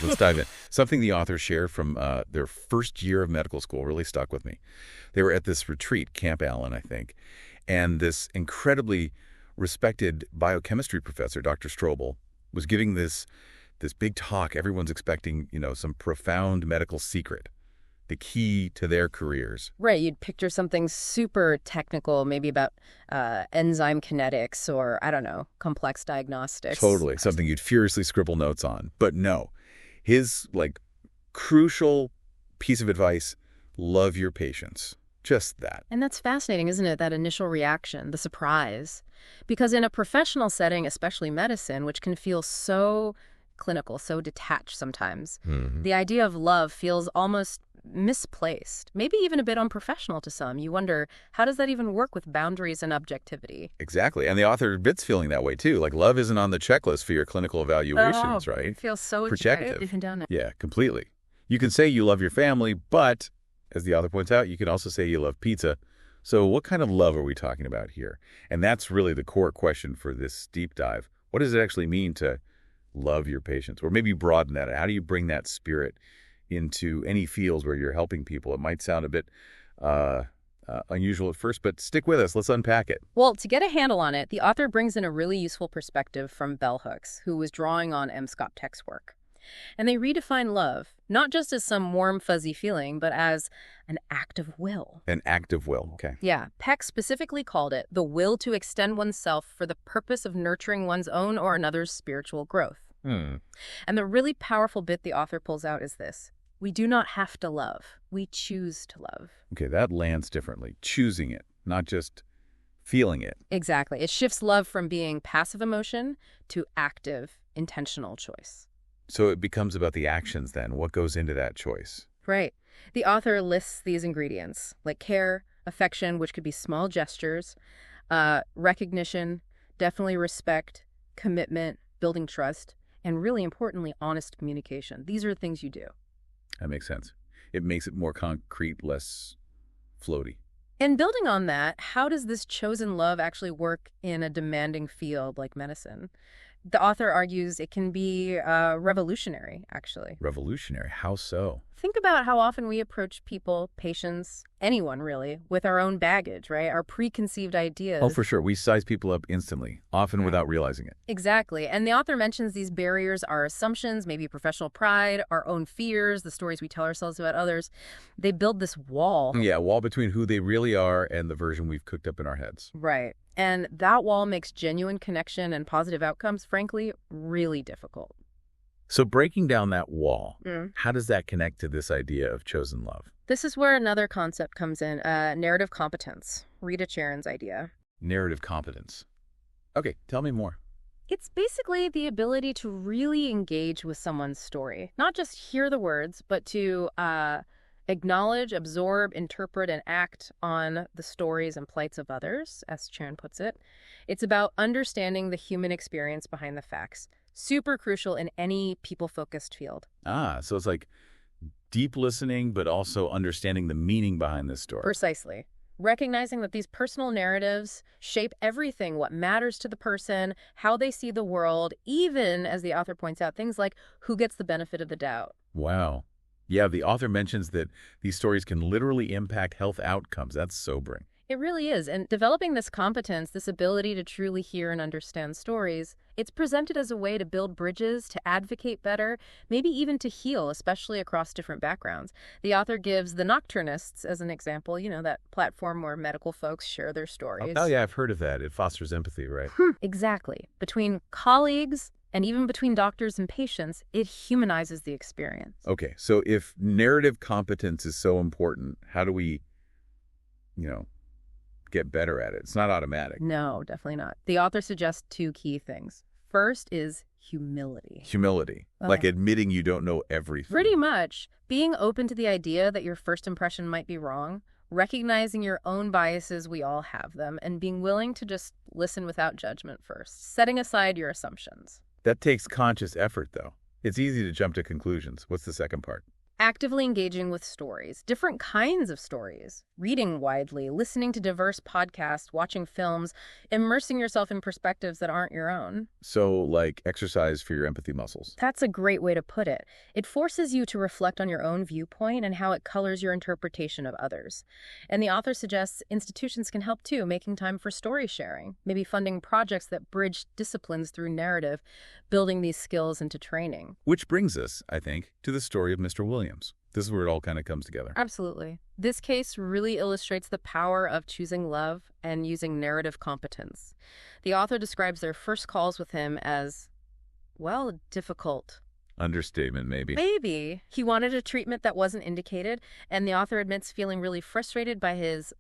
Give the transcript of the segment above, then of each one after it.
let's dive in. Something the authors share from their first year of medical school really stuck with me. They were at this retreat, Camp Allen, I think, and this incredibly respected biochemistry professor, Dr. Strobel, was giving this big talk. Everyone's expecting, some profound medical secret, the key to their careers. Right, you'd picture something super technical, maybe about enzyme kinetics or, I don't know, complex diagnostics. Totally, something you'd furiously scribble notes on. But no, his, crucial piece of advice, love your patients. Just that. And that's fascinating, isn't it? That initial reaction, the surprise. Because in a professional setting, especially medicine, which can feel so clinical, so detached sometimes, the idea of love feels almost misplaced, maybe even a bit unprofessional to some. You wonder, how does that even work with boundaries and objectivity? Exactly. And the author admits feeling that way, too. Love isn't on the checklist for your clinical evaluations, right? It feels so protective. Down there. Yeah, completely. You can say you love your family, but, as the author points out, you can also say you love pizza. So what kind of love are we talking about here? And that's really the core question for this deep dive. What does it actually mean to love your patients? Or maybe broaden that. How do you bring that spirit into any fields where you're helping people? It might sound a bit unusual at first, but stick with us. Let's unpack it. Well, to get a handle on it, the author brings in a really useful perspective from Bell Hooks, who was drawing on M. Scott Peck's work. And they redefine love, not just as some warm, fuzzy feeling, but as an act of will. An act of will, okay. Yeah, Peck specifically called it the will to extend oneself for the purpose of nurturing one's own or another's spiritual growth. And the really powerful bit the author pulls out is this. We do not have to love. We choose to love. Okay, that lands differently. Choosing it, not just feeling it. Exactly. It shifts love from being passive emotion to active, intentional choice. So it becomes about the actions then. What goes into that choice? Right. The author lists these ingredients, like care, affection, which could be small gestures, recognition, definitely respect, commitment, building trust, and really importantly, honest communication. These are things you do. That makes sense. It makes it more concrete, less floaty. And building on that, how does this chosen love actually work in a demanding field like medicine? The author argues it can be revolutionary, actually. Revolutionary? How so? Think about how often we approach people, patients, anyone really, with our own baggage, right? Our preconceived ideas. Oh, for sure. We size people up instantly, often without realizing it. Exactly. And the author mentions these barriers are assumptions, maybe professional pride, our own fears, the stories we tell ourselves about others. They build this wall. Yeah, a wall between who they really are and the version we've cooked up in our heads. Right. And that wall makes genuine connection and positive outcomes, frankly, really difficult. So breaking down that wall, how does that connect to this idea of chosen love? This is where another concept comes in, narrative competence, Rita Charon's idea. Narrative competence. Okay, tell me more. It's basically the ability to really engage with someone's story, not just hear the words, but to acknowledge, absorb, interpret, and act on the stories and plights of others, as Charon puts it. It's about understanding the human experience behind the facts. Super crucial in any people-focused field. So it's like deep listening, but also understanding the meaning behind this story. Precisely. Recognizing that these personal narratives shape everything, what matters to the person, how they see the world, even, as the author points out, things like who gets the benefit of the doubt. Wow. Yeah, the author mentions that these stories can literally impact health outcomes. That's sobering. It really is. And developing this competence, this ability to truly hear and understand stories, it's presented as a way to build bridges, to advocate better, maybe even to heal, especially across different backgrounds. The author gives the Nocturnists as an example, that platform where medical folks share their stories. Oh, yeah, I've heard of that. It fosters empathy, right? Exactly. Between colleagues and even between doctors and patients, it humanizes the experience. Okay, so if narrative competence is so important, how do we, get better at it? It's not automatic. No, definitely not. The author suggests two key things. First is humility. Humility, like admitting you don't know everything. Pretty much. Being open to the idea that your first impression might be wrong, recognizing your own biases, we all have them, and being willing to just listen without judgment first, setting aside your assumptions. That takes conscious effort, though. It's easy to jump to conclusions. What's the second part? Actively engaging with stories, different kinds of stories, reading widely, listening to diverse podcasts, watching films, immersing yourself in perspectives that aren't your own. So, like exercise for your empathy muscles. That's a great way to put it. It forces you to reflect on your own viewpoint and how it colors your interpretation of others. And the author suggests institutions can help too, making time for story sharing, maybe funding projects that bridge disciplines through narrative, building these skills into training. Which brings us, I think, to the story of Mr. Williams. This is where it all kind of comes together. Absolutely. This case really illustrates the power of choosing love and using narrative competence. The author describes their first calls with him as, well, difficult. Understatement, maybe. Maybe. He wanted a treatment that wasn't indicated, and the author admits feeling really frustrated by his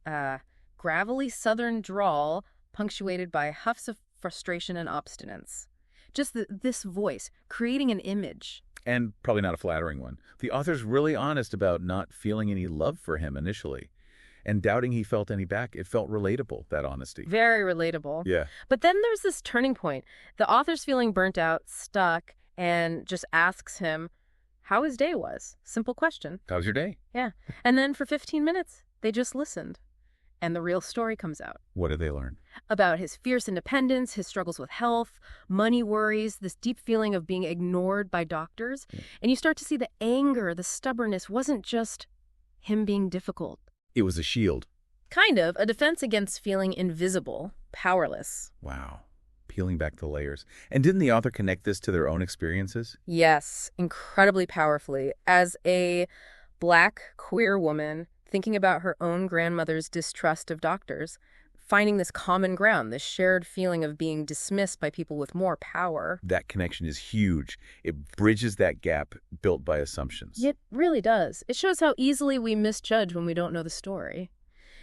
gravelly southern drawl, punctuated by huffs of frustration and obstinance. Just this voice, creating an image. And probably not a flattering one. The author's really honest about not feeling any love for him initially, and doubting he felt any back. It felt relatable, that honesty. Very relatable. Yeah. But then there's this turning point. The author's feeling burnt out, stuck, and just asks him how his day was. Simple question. How's your day? Yeah. And then for 15 minutes, they just listened. And the real story comes out. What did they learn? About his fierce independence, his struggles with health, money worries, this deep feeling of being ignored by doctors. Yeah. And you start to see the anger, the stubbornness wasn't just him being difficult. It was a shield. Kind of, a defense against feeling invisible, powerless. Wow. Peeling back the layers. And didn't the author connect this to their own experiences? Yes, incredibly powerfully. As a Black queer woman, thinking about her own grandmother's distrust of doctors, finding this common ground, this shared feeling of being dismissed by people with more power. That connection is huge. It bridges that gap built by assumptions. It really does. It shows how easily we misjudge when we don't know the story.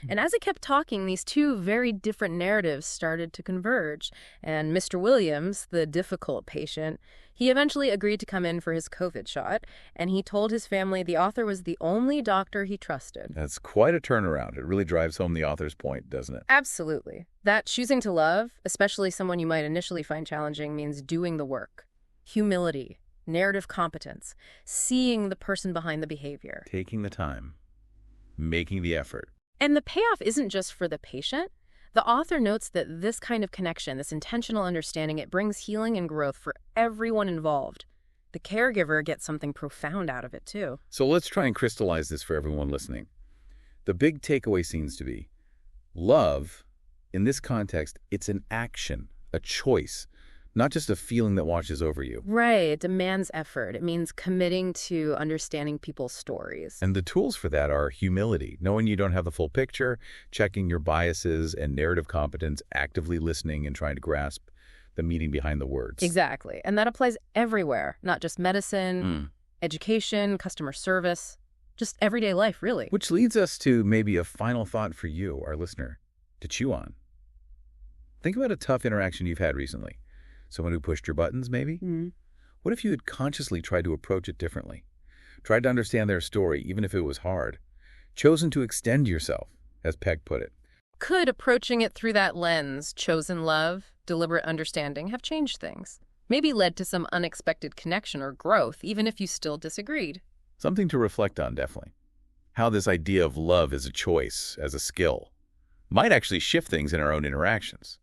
And as it kept talking, these two very different narratives started to converge. And Mr. Williams, the difficult patient, he eventually agreed to come in for his COVID shot. And he told his family the author was the only doctor he trusted. That's quite a turnaround. It really drives home the author's point, doesn't it? Absolutely. That choosing to love, especially someone you might initially find challenging, means doing the work. Humility, narrative competence, seeing the person behind the behavior. Taking the time, making the effort. And the payoff isn't just for the patient. The author notes that this kind of connection, this intentional understanding, it brings healing and growth for everyone involved. The caregiver gets something profound out of it, too. So let's try and crystallize this for everyone listening. The big takeaway seems to be, love, in this context, it's an action, a choice, not just a feeling that washes over you. Right. It demands effort. It means committing to understanding people's stories. And the tools for that are humility, knowing you don't have the full picture, checking your biases and narrative competence, actively listening and trying to grasp the meaning behind the words. Exactly. And that applies everywhere, not just medicine, education, customer service, just everyday life, really. Which leads us to maybe a final thought for you, our listener, to chew on. Think about a tough interaction you've had recently. Someone who pushed your buttons, maybe? What if you had consciously tried to approach it differently? Tried to understand their story, even if it was hard. Chosen to extend yourself, as Peg put it. Could approaching it through that lens, chosen love, deliberate understanding, have changed things? Maybe led to some unexpected connection or growth, even if you still disagreed. Something to reflect on, definitely. How this idea of love as a choice, as a skill, might actually shift things in our own interactions.